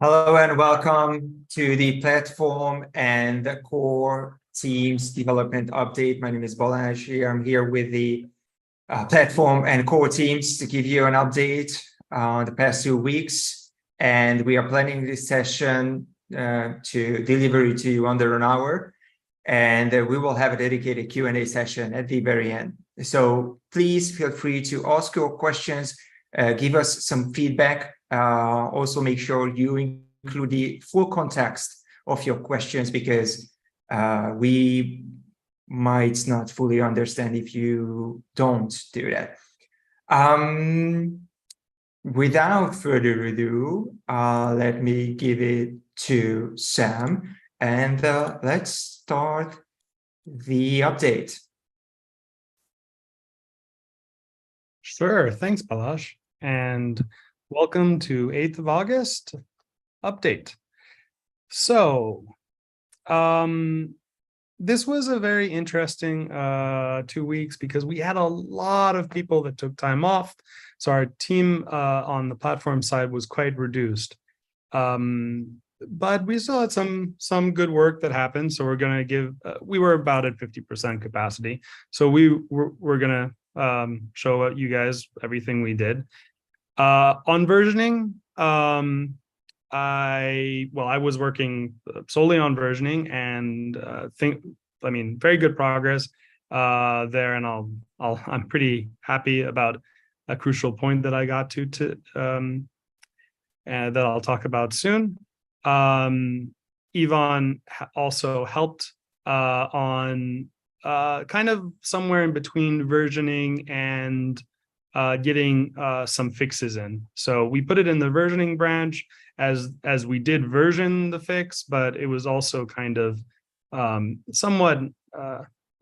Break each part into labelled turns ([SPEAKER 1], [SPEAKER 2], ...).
[SPEAKER 1] Hello and welcome to the platform and the core teams development update. My name is Balazs. I'm here with the platform and core teams to give you an update on the past 2 weeks. And we are planning this session to deliver it to you under an hour. And we will have a dedicated Q&A session at the very end. So please feel free to ask your questions, give us some feedback. Also make sure you include the full context of your questions because we might not fully understand if you don't do that. Without further ado, let me give it to Sam and let's start the update.
[SPEAKER 2] Sure, thanks, Balazs, and welcome to 8th of August update. So, this was a very interesting 2 weeks because we had a lot of people that took time off. So our team on the platform side was quite reduced. But we still had some good work that happened. So we're going to give, we were about at 50% capacity. So we're going to show you guys everything we did. On versioning, I was working solely on versioning and very good progress there, and I'm pretty happy about a crucial point that I got to and that I'll talk about soon. Yvonne also helped on kind of somewhere in between versioning and getting some fixes in. So we put it in the versioning branch as we did version the fix, but it was also kind of somewhat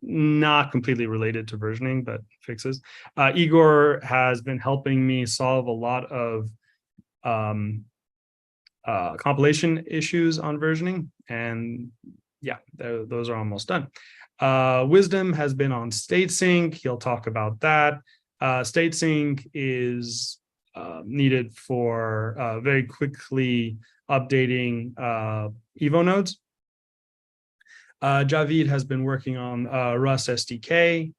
[SPEAKER 2] not completely related to versioning, but fixes. Igor has been helping me solve a lot of compilation issues on versioning, and yeah, those are almost done. Wisdom has been on state sync. He'll talk about that. State sync is needed for very quickly updating Evo nodes. Javid has been working on Rust SDK.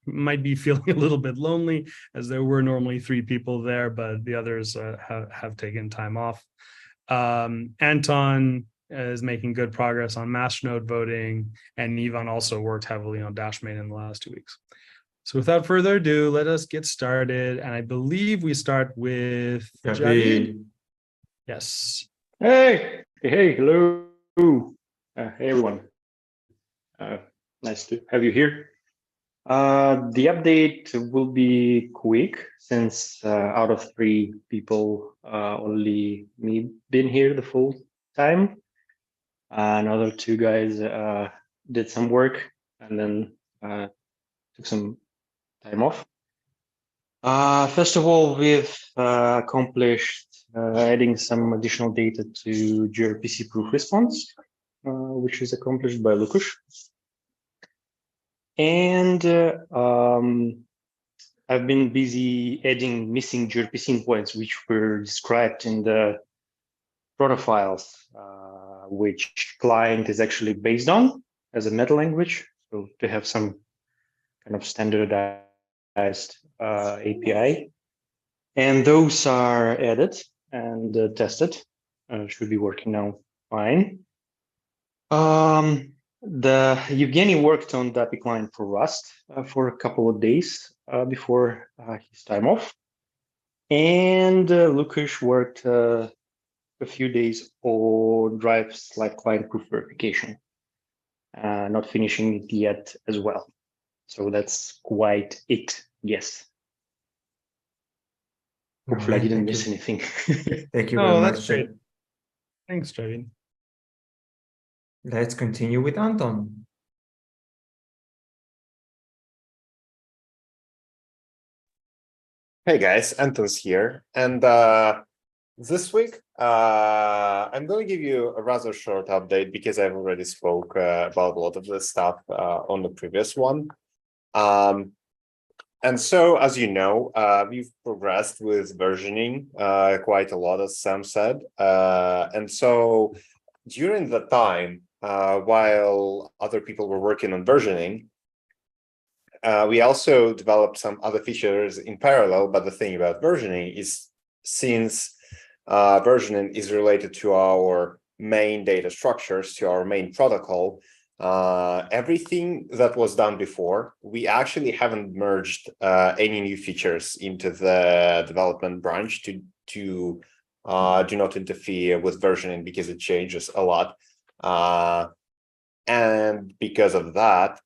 [SPEAKER 2] Might be feeling a little bit lonely as there were normally 3 people there, but the others have taken time off. Anton is making good progress on masternode voting, and Yvonne also worked heavily on Dashmate in the last 2 weeks. So without further ado, let us get started. And I believe we start with Javid. Yes.
[SPEAKER 3] Hey, hello. Hey, everyone. Nice to have you here. The update will be quick since out of 3 people, only me been here the full time. Another 2 guys did some work and then took some time off. First of all, we've accomplished adding some additional data to gRPC proof response, which is accomplished by Lukasz. And I've been busy adding missing gRPC endpoints, which were described in the protofiles, which client is actually based on as a meta language. So to have some kind of standardized API. And those are added and tested. Should be working now fine. The Yevgeny worked on the API client for Rust for a couple of days before his time off. And Lukasz worked a few days on Drive's live client proof verification, not finishing it yet as well. So that's quite it, yes. Hopefully I didn't miss anything.
[SPEAKER 1] Thank you very much.
[SPEAKER 2] That's great. Thanks, Javid.
[SPEAKER 1] Let's continue with Anton.
[SPEAKER 4] Hey guys, Anton's here. And this week, I'm going to give you a rather short update because I've already spoke about a lot of this stuff on the previous one. And so, as you know, we've progressed with versioning quite a lot, as Sam said. And so during the time, while other people were working on versioning, we also developed some other features in parallel. But the thing about versioning is, since versioning is related to our main data structures, to our main protocol, everything that was done before, we actually haven't merged any new features into the development branch to do not interfere with versioning, because it changes a lot. And because of that,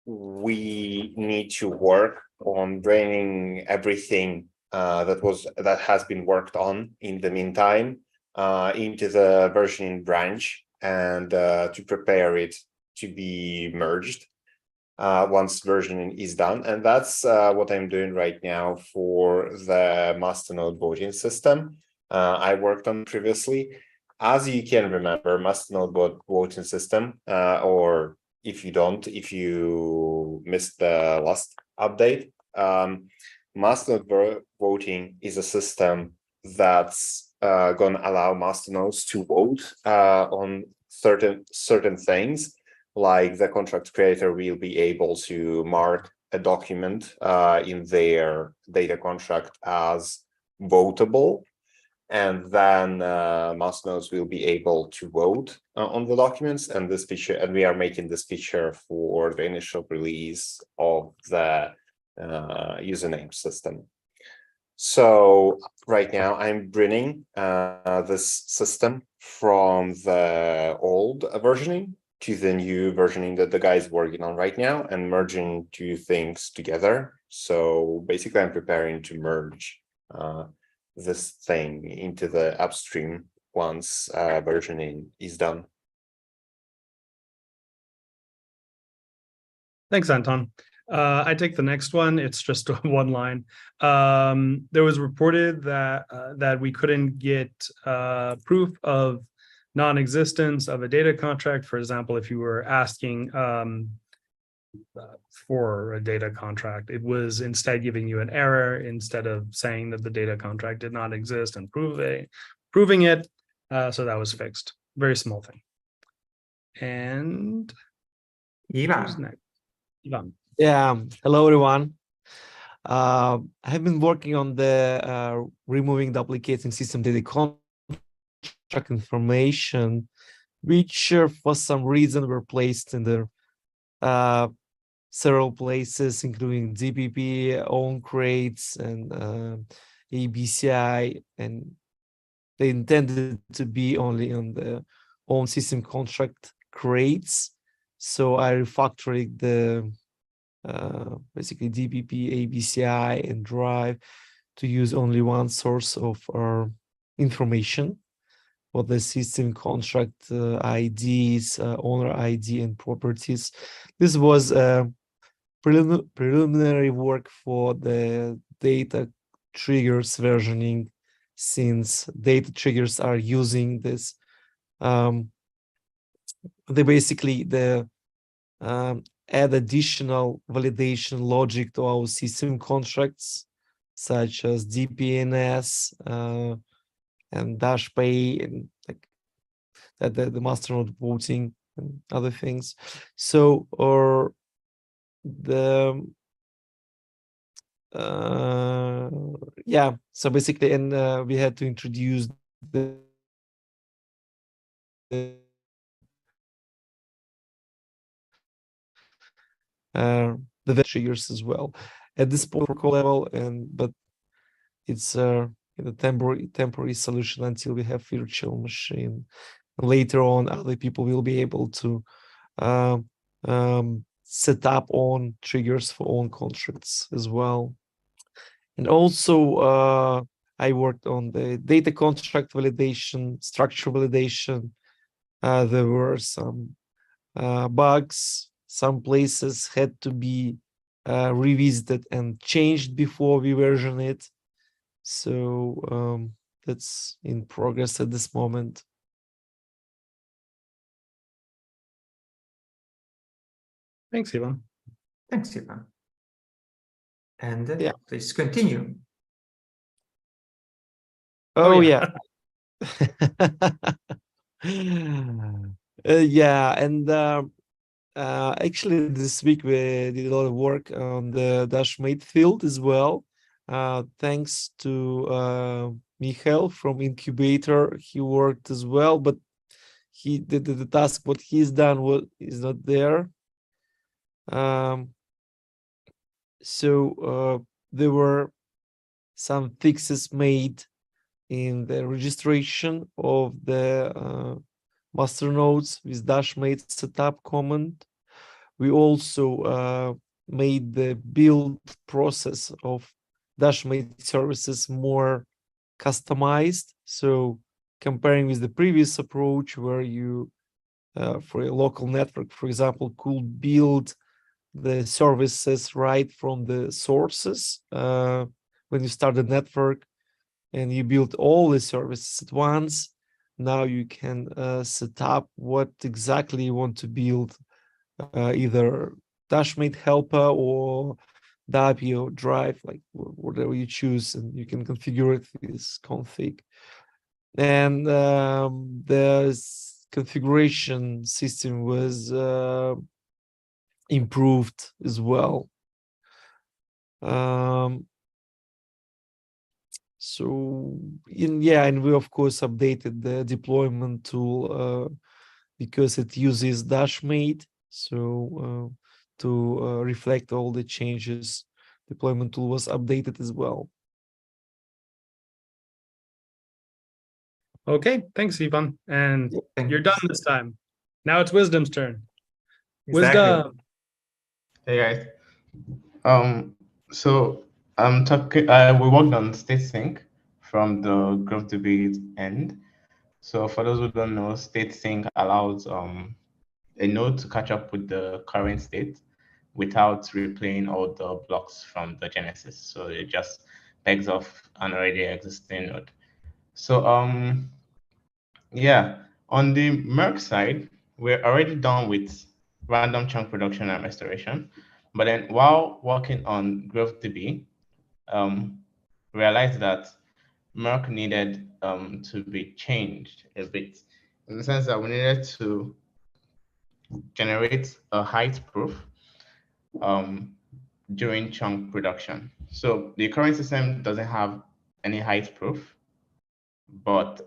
[SPEAKER 4] we need to work on bringing everything that has been worked on in the meantime into the versioning branch, and to prepare it to be merged once versioning is done. And that's what I'm doing right now for the masternode voting system I worked on previously. As you can remember, masternode voting system, or if you missed the last update, masternode voting is a system that's going to allow masternodes to vote on certain things. Like the contract creator will be able to mark a document in their data contract as votable, and then masternodes will be able to vote on the documents. And this feature, and we are making this feature for the initial release of the username system. So right now I'm bringing this system from the old versioning to the new versioning that the guys working on right now, and merging two things together. So basically I'm preparing to merge this thing into the upstream once versioning is done.
[SPEAKER 2] Thanks, Anton. I take the next one. It's just one line. There was reported that we couldn't get proof of non-existence of a data contract. For example, if you were asking for a data contract, it was instead giving you an error instead of saying that the data contract did not exist and proving it. So that was fixed. Very small thing. And who's
[SPEAKER 1] Yvonne.
[SPEAKER 2] next? Yvonne.
[SPEAKER 5] Yeah, hello everyone. I have been working on the removing duplicating system data contract information, which for some reason were placed in the several places, including DPP, own crates, and ABCI, and they intended to be only on the own system contract crates. So I refactored the basically DPP, ABCI, and Drive to use only one source of our information for the system contract IDs, owner ID, and properties. This was preliminary work for the data triggers versioning, since data triggers are using this. They basically add additional validation logic to our system contracts, such as DPNS and DashPay, and like the masternode voting and other things. So, or the yeah. So basically, and we had to introduce the triggers as well at this protocol level, but it's in a temporary solution until we have virtual machine. Later on, other people will be able to set up on triggers for own contracts as well. And also I worked on the data contract validation, structure validation. There were some bugs. Some places had to be revisited and changed before we version it. So that's in progress at this moment.
[SPEAKER 2] Thanks, Yvonne.
[SPEAKER 1] Thanks, Yvonne. And
[SPEAKER 5] Yeah.
[SPEAKER 1] please continue.
[SPEAKER 5] Oh,
[SPEAKER 2] yeah.
[SPEAKER 5] Yeah, and actually this week we did a lot of work on the Dashmate field as well. Thanks to Michael from Incubator. He worked as well, but he did the task. What he's done is not there. So there were some fixes made in the registration of the master nodes with Dashmate setup command. We also made the build process of Dashmate services more customized. So comparing with the previous approach where you, for a local network, for example, could build the services right from the sources when you start the network and you build all the services at once. Now you can set up what exactly you want to build, either Dashmate helper or DAPI or drive, like whatever you choose, and you can configure it with config. And the configuration system was improved as well. And we of course updated the deployment tool because it uses Dashmate. So to reflect all the changes, deployment tool was updated as well.
[SPEAKER 2] Okay, thanks, Yvonne. And
[SPEAKER 1] Thank
[SPEAKER 2] you're
[SPEAKER 1] you.
[SPEAKER 2] done this time. Now it's Wisdom's turn.
[SPEAKER 1] Exactly.
[SPEAKER 2] Wisdom.
[SPEAKER 6] Hey guys. So I'm talking. We worked on state sync from the graph debate end. So for those who don't know, state sync allows a node to catch up with the current state without replaying all the blocks from the genesis. So it just pegs off an already existing node. So yeah, on the Merck side, we're already done with random chunk production and restoration. But then while working on GraphDB, realized that Merck needed to be changed a bit in the sense that we needed to generate a height proof during chunk production. So the current system doesn't have any height proof, but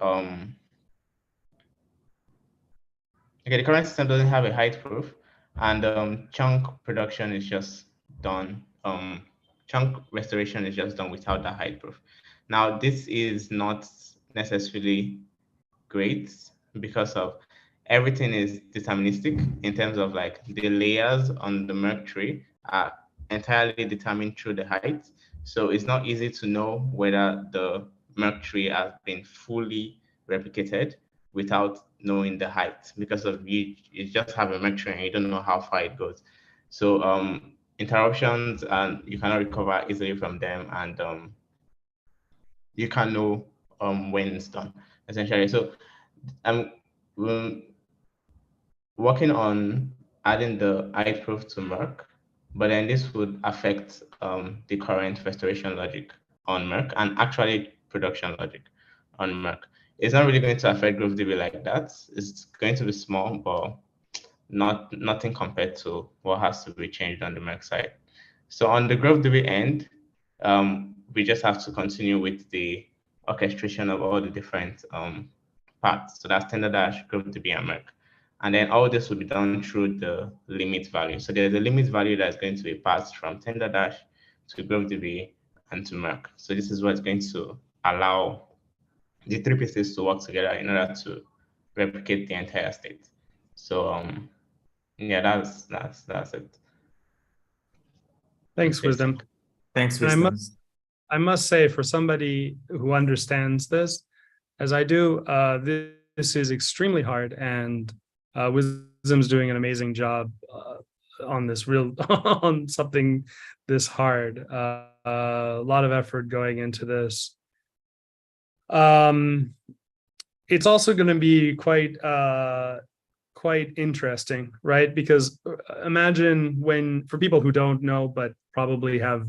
[SPEAKER 6] the current system doesn't have a height proof, and chunk production is just done. Chunk restoration is just done without that height proof. Now, this is not necessarily great because of everything is deterministic in terms of like the layers on the Merck tree are entirely determined through the height. So it's not easy to know whether the Merck tree has been fully replicated without knowing the height because of you just have a Merck tree and you don't know how far it goes. So interruptions and you cannot recover easily from them, and you can know when it's done essentially. So I'm working on adding the height proof to Merck, but then this would affect the current restoration logic on Merck and actually production logic on Merck. It's not really going to affect GraphDB like that. It's going to be small, but nothing compared to what has to be changed on the Merck side. So on the GraphDB end, we just have to continue with the orchestration of all the different parts. So that's tender dash, GraphDB, and Merck. And then all this will be done through the limit value. So there's a limit value that's going to be passed from tender dash to GraphDB and to Merck. So this is what's going to allow the three pieces to work together in order to replicate the entire state. So yeah, that's it.
[SPEAKER 2] Thanks, Wisdom.
[SPEAKER 1] Thanks,
[SPEAKER 2] And
[SPEAKER 1] Wisdom.
[SPEAKER 2] I must say, for somebody who understands this, as I do, this is extremely hard, and Wisdom's doing an amazing job on this on something this hard. A lot of effort going into this. It's also going to be quite interesting, right? Because imagine for people who don't know, but probably have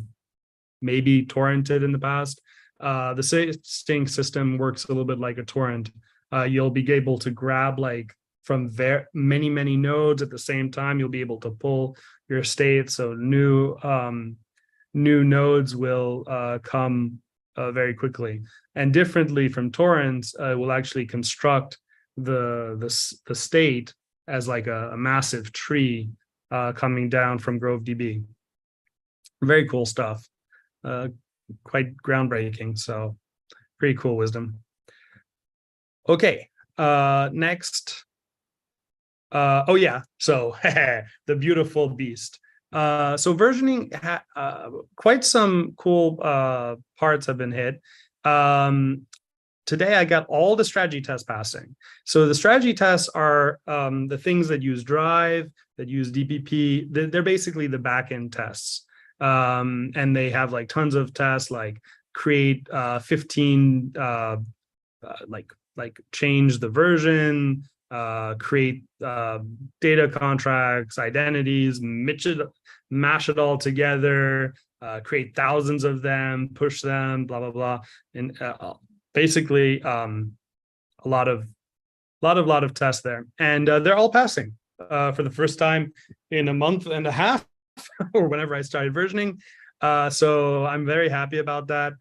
[SPEAKER 2] maybe torrented in the past. The staying system works a little bit like a torrent. You'll be able to grab like from many nodes at the same time. You'll be able to pull your state. So new nodes will come very quickly. And differently from torrents, will actually construct the state as like a massive tree coming down from GroveDB. Very cool stuff. Quite groundbreaking. So pretty cool wisdom. Okay, next. Oh yeah, so the beautiful beast. So versioning, quite some cool parts have been hit. Today I got all the strategy tests passing. So the strategy tests are the things that use Drive, that use DPP. They're basically the backend tests. And they have like tons of tests, like create 15, like change the version, create data contracts, identities, mash it all together, create thousands of them, push them, blah, blah, blah. And basically a lot of tests there. And they're all passing for the first time in a month and a half or whenever I started versioning. So I'm very happy about that.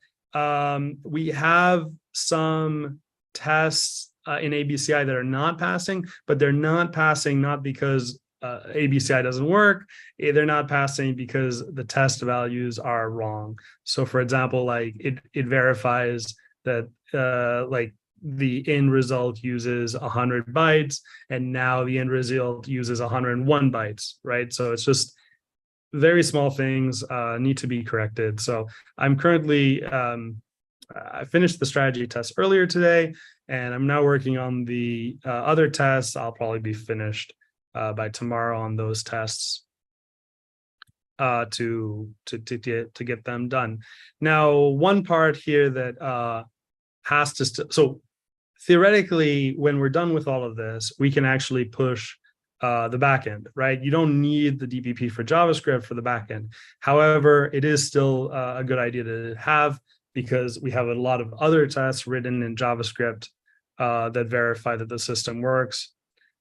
[SPEAKER 2] We have some tests in ABCI that are not passing, but they're not passing not because ABCI doesn't work. They're not passing because the test values are wrong. So for example, like it verifies that like the end result uses 100 bytes and now the end result uses 101 bytes, right? So it's just very small things need to be corrected. So I'm currently, I finished the strategy test earlier today, and I'm now working on the other tests. I'll probably be finished by tomorrow on those tests to get them done. Now, one part here that has to, so theoretically, when we're done with all of this, we can actually push the backend, right? You don't need the DPP for JavaScript for the backend. However, it is still a good idea to have because we have a lot of other tests written in JavaScript that verify that the system works.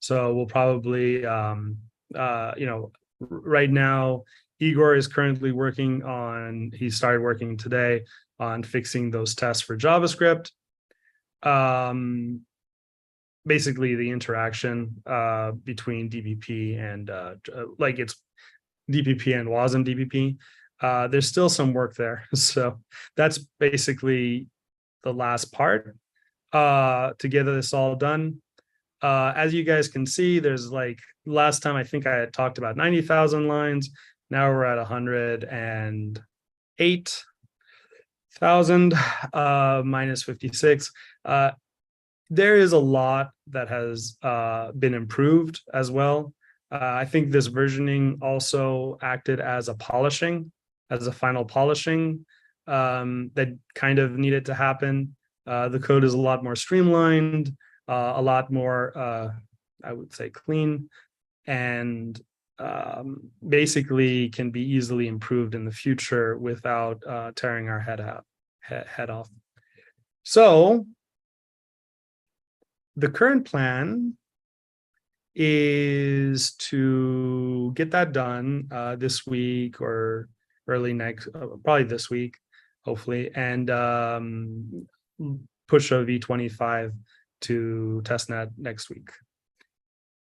[SPEAKER 2] So we'll probably, right now, Igor is currently working on, he started working today on fixing those tests for JavaScript. Basically the interaction between DPP and like it's DPP and wasm DPP. There's still some work there. So that's basically the last part to get this all done. As you guys can see, there's like last time I think I had talked about 90,000 lines. Now we're at 108,000 minus 56. There is a lot that has been improved as well. I think this versioning also acted as a polishing, as a final polishing that kind of needed to happen. The code is a lot more streamlined, a lot more, I would say, clean, and basically can be easily improved in the future without tearing our head off. So the current plan is to get that done this week or early next, probably this week, hopefully, and push a V25 to testnet next week.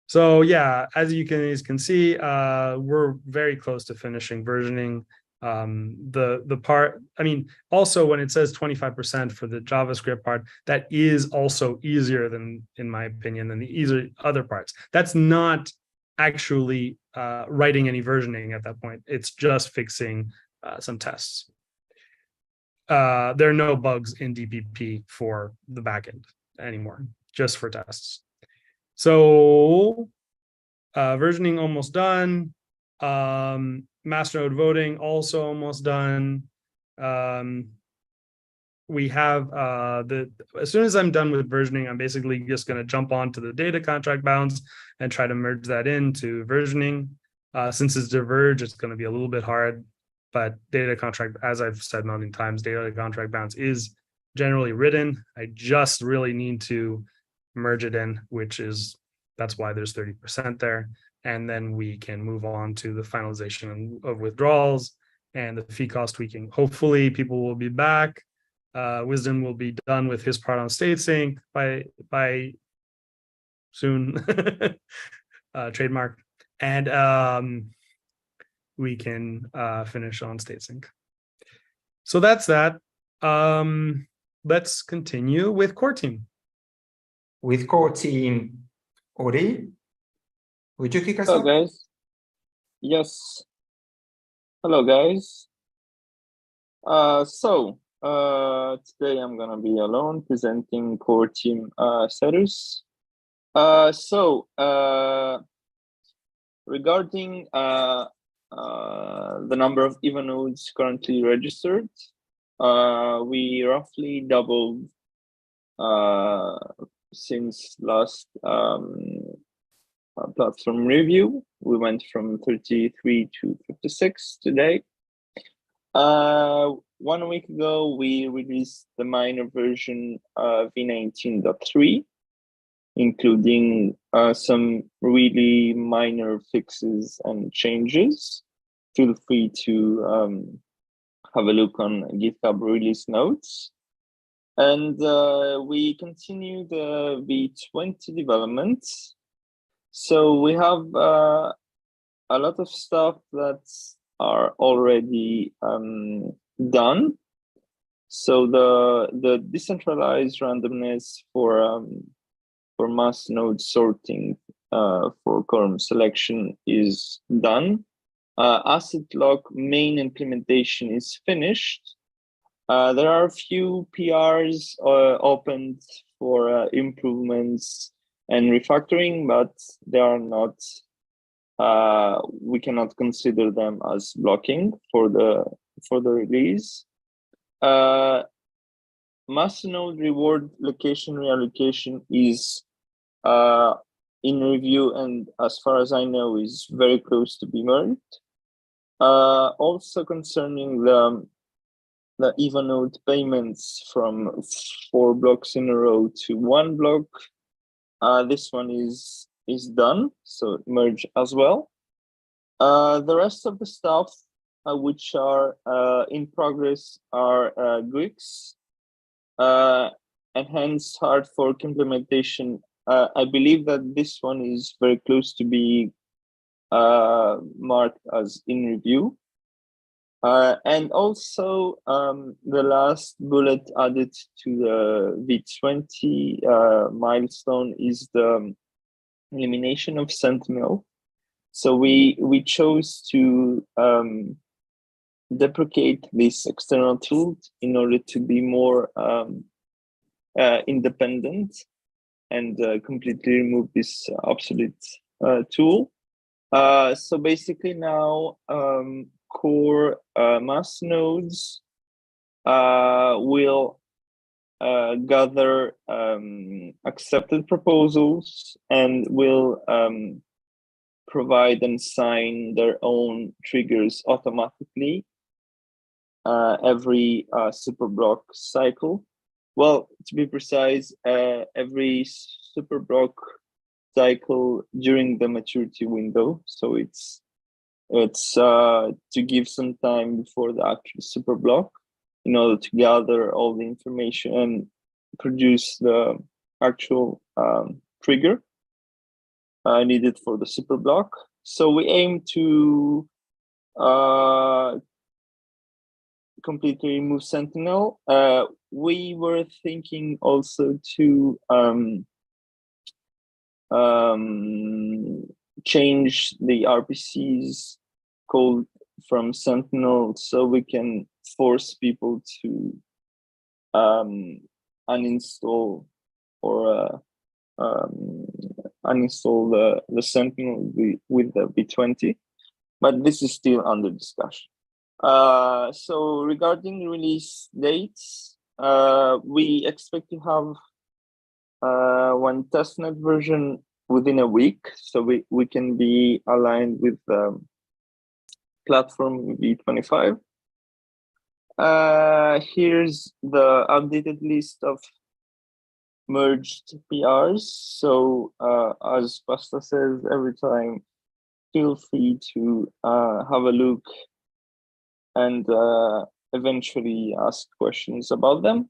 [SPEAKER 2] So yeah, as you can see, we're very close to finishing versioning. The part, I mean, also when it says 25% for the JavaScript part, that is also easier than, in my opinion, than the other parts. That's not actually writing any versioning at that point. It's just fixing some tests. There are no bugs in DPP for the backend anymore, just for tests. So versioning almost done. Masternode voting also almost done. We have as soon as I'm done with versioning, I'm basically just going to jump onto the data contract bounds and try to merge that into versioning. Since it's diverged, it's going to be a little bit hard but data contract, as I've said a million times, data contract bounds is generally written. I just really need to merge it in, that's why there's 30% there. And then we can move on to the finalization of withdrawals and the fee cost tweaking. Hopefully people will be back. Wisdom will be done with his part on state sync by soon, trademark. And we can finish on state sync. So that's that. Let's continue with core team.
[SPEAKER 1] With core team, Ori, would you kick us
[SPEAKER 7] Hello,
[SPEAKER 1] off?
[SPEAKER 7] guys. Yes. Hello, guys. Today I'm gonna be alone presenting core team status. Regarding the number of EVA nodes currently registered, we roughly doubled since last platform review. We went from 33 to 56 today. 1 week ago, we released the minor version v19.3, including some really minor fixes and changes. Feel free to have a look on GitHub release notes. And we continue the v20 development. So we have a lot of stuff that are already done. So the decentralized randomness for mass node sorting for quorum selection is done. Asset lock main implementation is finished. There are a few PRs opened for improvements and refactoring, but they are not. We cannot consider them as blocking for the release. Mass node reward location reallocation is in review, and as far as I know, is very close to be merged. Also concerning the EVA node payments from 4 blocks in a row to 1 block, this one is done, so merge as well. The rest of the stuff which are in progress are GUICs, enhanced hard fork implementation. I believe that this one is very close to be marked as in review. And also the last bullet added to the v20 milestone is the elimination of Sentinel. So we chose to deprecate this external tool in order to be more independent and completely remove this obsolete tool. So basically now core mass nodes will gather accepted proposals and will provide and sign their own triggers automatically every super block cycle. Well, to be precise, every super block cycle during the maturity window. So it's to give some time before the actual super block in order to gather all the information and produce the actual trigger needed for the super block. So we aim to completely remove Sentinel. We were thinking also to change the RPC's code from Sentinel so we can force people to uninstall or uninstall the Sentinel with the v20, but this is still under discussion. So regarding release dates, we expect to have one testnet version within a week, so we can be aligned with platform v25. Here's the updated list of merged PRs. So as Pasta says every time, feel free to have a look and eventually ask questions about them.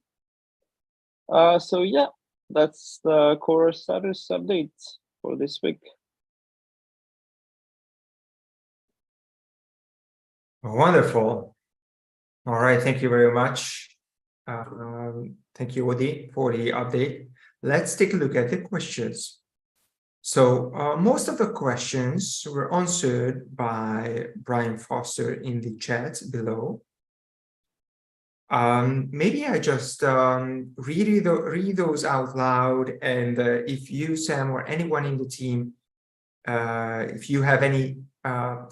[SPEAKER 7] So yeah, that's the core status update for this week.
[SPEAKER 1] Wonderful. All right, thank you very much. Thank you, Odi, for the update. Let's take a look at the questions. So most of the questions were answered by Brian Foster in the chat below. Maybe I just read those out loud, and if you, Sam, or anyone in the team, if you have any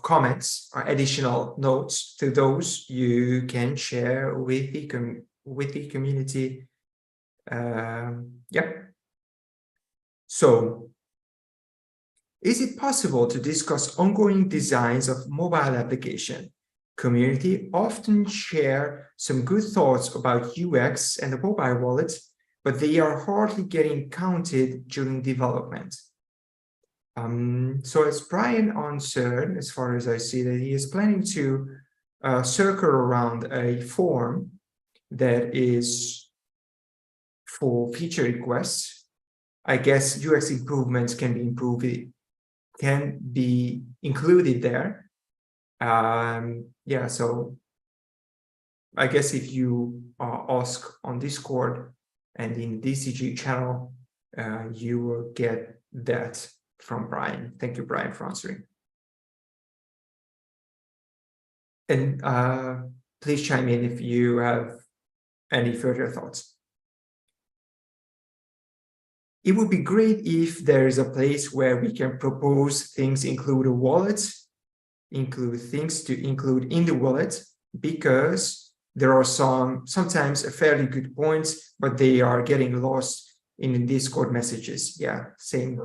[SPEAKER 1] comments or additional notes to those, you can share with the community. Yep. So, is it possible to discuss ongoing designs of mobile application? Community often share some good thoughts about UX and the mobile wallet, but they are hardly getting counted during development. So as Brian answered, as far as I see, that he is planning to circle around a form that is for feature requests. I guess UX improvements can be included there. Yeah, so I guess if you ask on Discord and in DCG channel, you will get that from Brian. Thank you, Brian, for answering. And please chime in if you have any further thoughts. It would be great if there is a place where we can propose things, include a wallet, include things to include in the wallet, because there are sometimes a fairly good points, but they are getting lost in the Discord messages. Yeah, same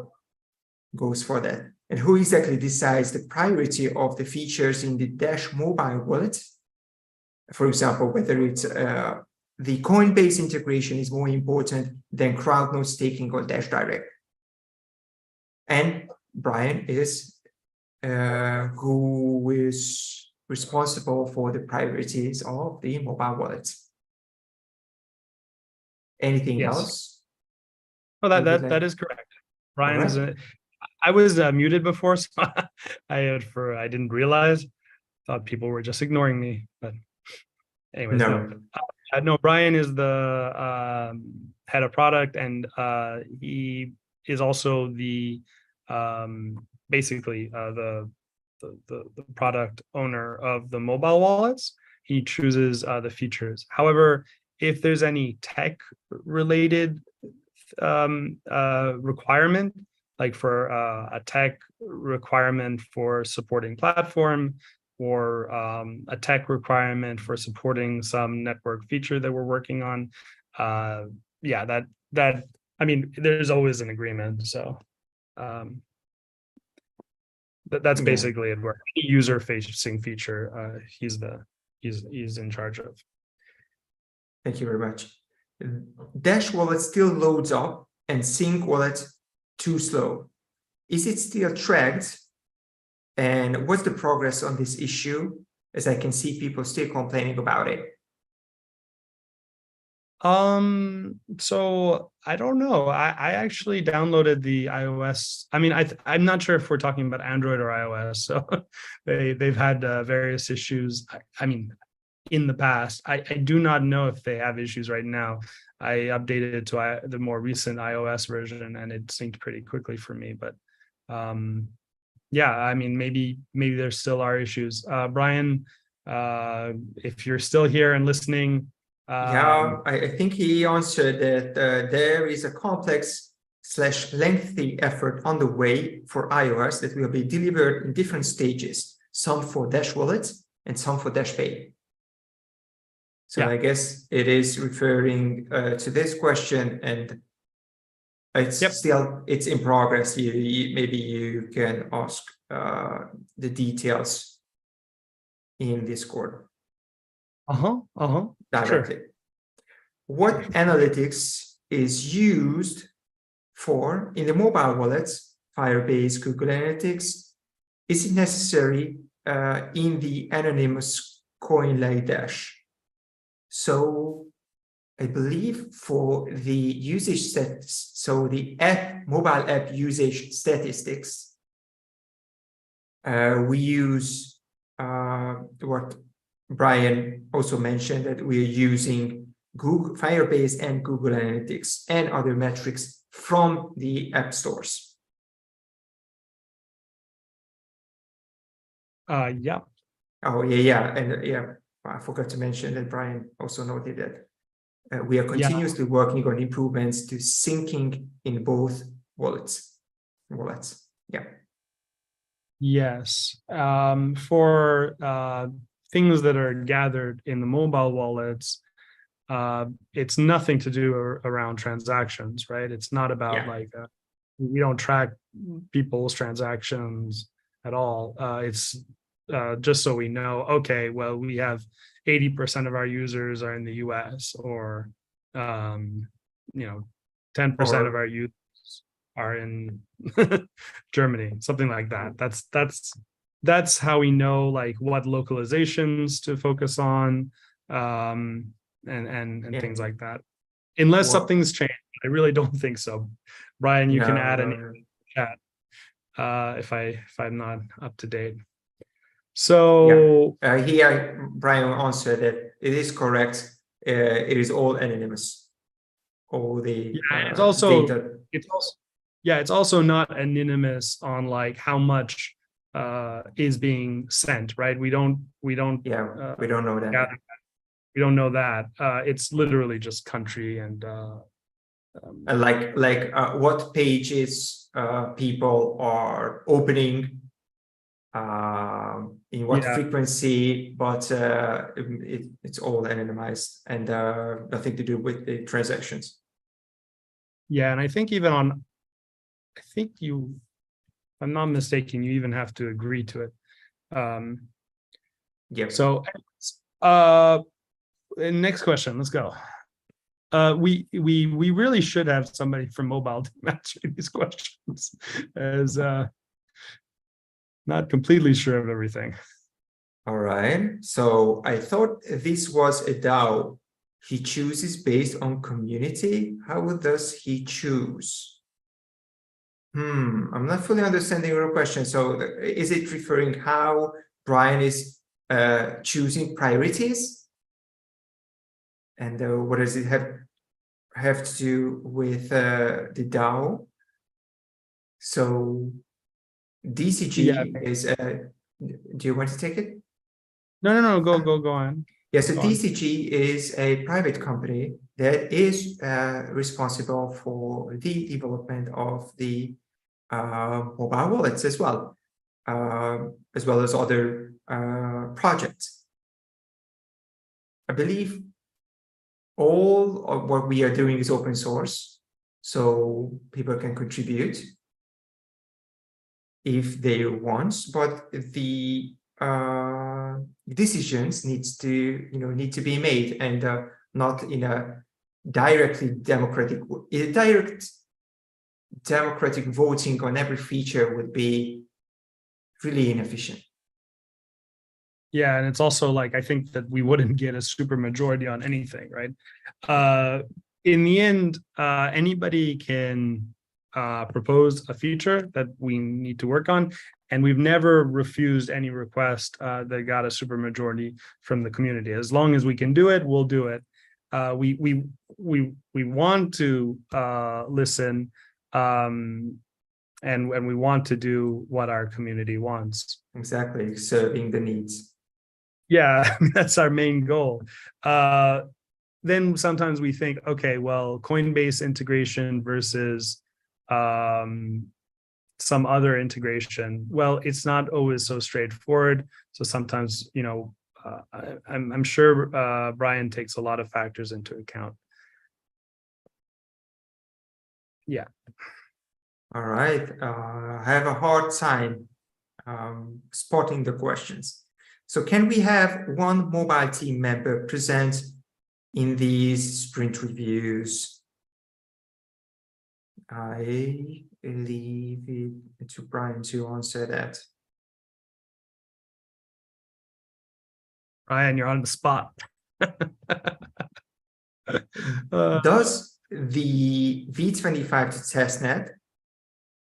[SPEAKER 1] goes for that. And who exactly decides the priority of the features in the Dash mobile wallet? For example, whether it's the Coinbase integration is more important than CrowdNode staking or Dash Direct. And Brian is who is responsible for the priorities of the mobile wallets. Anything else?
[SPEAKER 2] Oh, that is correct. Brian is I was muted before, so I didn't realize. Thought people were just ignoring me, but anyways, no. Brian is the head of product, and he is also the basically the product owner of the mobile wallets. He chooses the features. However, if there's any tech related requirement, like for a tech requirement for supporting platform, or a tech requirement for supporting some network feature that we're working on, yeah, that I mean, there's always an agreement. So that's basically it. Where user-facing feature, he's in charge of.
[SPEAKER 1] Thank you very much. Dash wallet still loads up and Sync wallet too slow. Is it still tracked? And what's the progress on this issue? As I can see people still complaining about it.
[SPEAKER 2] So I don't know. I actually downloaded the iOS. I mean, I'm not sure if we're talking about Android or iOS. So they've had various issues. I mean, in the past, I do not know if they have issues right now. I updated it to the more recent iOS version, and it synced pretty quickly for me. But yeah, I mean, maybe there still are issues. Brian, if you're still here and listening.
[SPEAKER 1] Yeah, I think he answered that there is a complex/lengthy effort on the way for iOS that will be delivered in different stages, some for Dash Wallet and some for Dash Pay. So yeah. I guess it is referring to this question, and it's still in progress. Maybe you can ask the details in Discord directly.
[SPEAKER 2] Sure.
[SPEAKER 1] What analytics is used for in the mobile wallets, Firebase, Google Analytics? Is it necessary in the anonymous CoinLay Dash? So I believe for the usage stats, so the mobile app usage statistics, we use what Brian also mentioned, that we are using Google Firebase and Google Analytics and other metrics from the app stores.
[SPEAKER 2] Yeah.
[SPEAKER 1] Oh, yeah. And yeah, I forgot to mention that Brian also noted that we are continuously working on improvements to syncing in both wallets. Yeah.
[SPEAKER 2] Yes. For things that are gathered in the mobile wallets, it's nothing to do around transactions, right? It's not about like we don't track people's transactions at all. It's just so we know, okay, well, we have 80% of our users are in the US, or 10% of our users are in Germany, something like that. That's how we know like what localizations to focus on, and things like that. Unless something's changed, I really don't think so. Brian, you can add in chat if I'm not up to date. So
[SPEAKER 1] here Brian answered that it is correct. It is all anonymous. All the
[SPEAKER 2] it's also
[SPEAKER 1] data.
[SPEAKER 2] It's also not anonymous on like how much is being sent, right? We don't
[SPEAKER 1] we don't know that.
[SPEAKER 2] We don't know that. It's literally just country and
[SPEAKER 1] what pages people are opening, in what frequency, but it's all anonymized and nothing to do with the transactions.
[SPEAKER 2] Yeah, and I think even on, if I'm not mistaken, you even have to agree to it. So next question, let's go. We really should have somebody from mobile to answer these questions, as not completely sure of everything.
[SPEAKER 1] All right, so I thought this was a DAO. He chooses based on community. How does he choose? I'm not fully understanding your question. So is it referring how Brian is choosing priorities? And what does it have to do with the DAO? So DCG is do you want to take it?
[SPEAKER 2] No, go on.
[SPEAKER 1] Yeah, so DCG is a private company that is responsible for the development of the mobile wallets as well as other projects. I believe all of what we are doing is open source, so people can contribute if they want, but the decisions need to be made, and not in a direct democratic voting on every feature would be really inefficient.
[SPEAKER 2] Yeah, and it's also like, I think that we wouldn't get a super majority on anything, right? In the end, anybody can propose a feature that we need to work on, and we've never refused any request that got a super majority from the community. As long as we can do it, we'll do it. We want to listen, and we want to do what our community wants.
[SPEAKER 1] Exactly, serving the needs.
[SPEAKER 2] Yeah, that's our main goal. Then sometimes we think, okay, well, Coinbase integration versus some other integration. Well, it's not always so straightforward. So sometimes, I'm sure Brian takes a lot of factors into account. Yeah.
[SPEAKER 1] All right. I have a hard time spotting the questions. So can we have one mobile team member present in these sprint reviews? I leave it to Brian to answer that.
[SPEAKER 2] Ryan, you're on the spot.
[SPEAKER 1] Does the V25 to testnet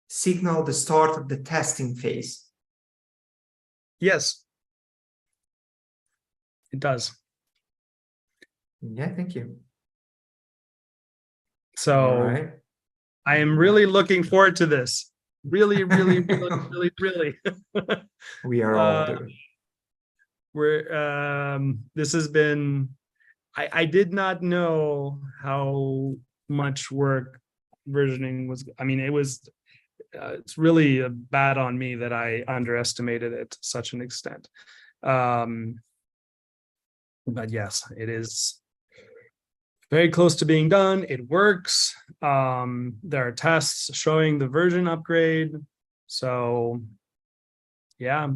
[SPEAKER 1] signal the start of the testing phase?
[SPEAKER 2] Yes, it does.
[SPEAKER 1] Yeah, thank you.
[SPEAKER 2] So
[SPEAKER 1] All right.
[SPEAKER 2] I am really looking forward to this. Really, really, really, really.
[SPEAKER 1] We are all doing.
[SPEAKER 2] This has been, I did not know how much work versioning was. I mean, it's really bad on me that I underestimated it to such an extent. But yes, it is very close to being done. It works. There are tests showing the version upgrade. So yeah,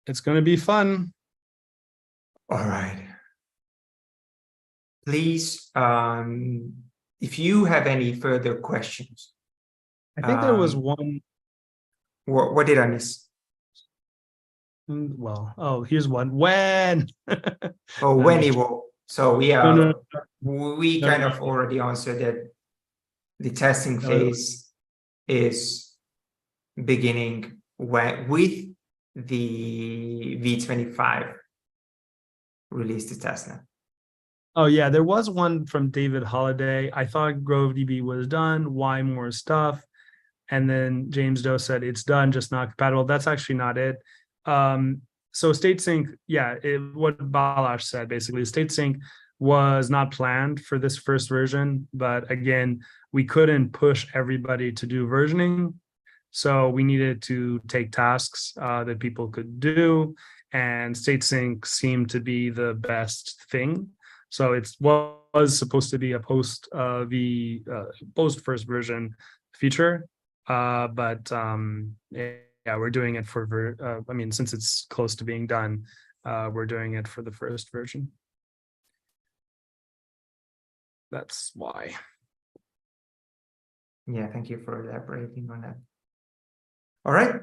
[SPEAKER 2] it's going to be fun.
[SPEAKER 1] All right. Please, if you have any further questions.
[SPEAKER 2] I think there was one.
[SPEAKER 1] What did I miss?
[SPEAKER 2] Well, oh, here's one. When?
[SPEAKER 1] Oh, when it will. So we are.
[SPEAKER 2] No.
[SPEAKER 1] We kind of already answered that the testing phase is beginning with the V25 release to testnet.
[SPEAKER 2] Oh yeah, there was one from David Holiday. I thought GroveDB was done. Why more stuff? And then James Doe said it's done, just not compatible. That's actually not it. So state sync, yeah, what Balázs said basically, state sync was not planned for this first version, but again, we couldn't push everybody to do versioning. So we needed to take tasks that people could do, and state sync seemed to be the best thing. So it was supposed to be a post first version feature, but yeah, we're doing it for I mean, since it's close to being done, we're doing it for the first version. That's why.
[SPEAKER 1] Yeah, thank you for elaborating on that. All right.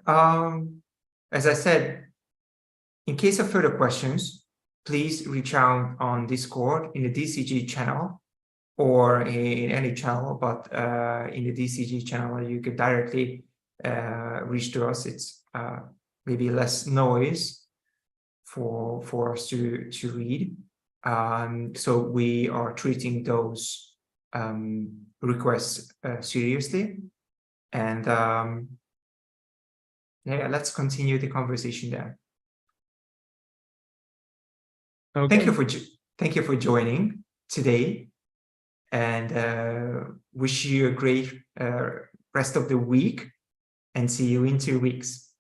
[SPEAKER 1] As I said, in case of further questions, please reach out on Discord in the DCG channel or in any channel, but in the DCG channel, you could directly reach to us. It's maybe less noise for us to read. So we are treating those requests seriously. And yeah, let's continue the conversation there.
[SPEAKER 2] Okay.
[SPEAKER 1] Thank you for joining today, and wish you a great rest of the week, and see you in 2 weeks.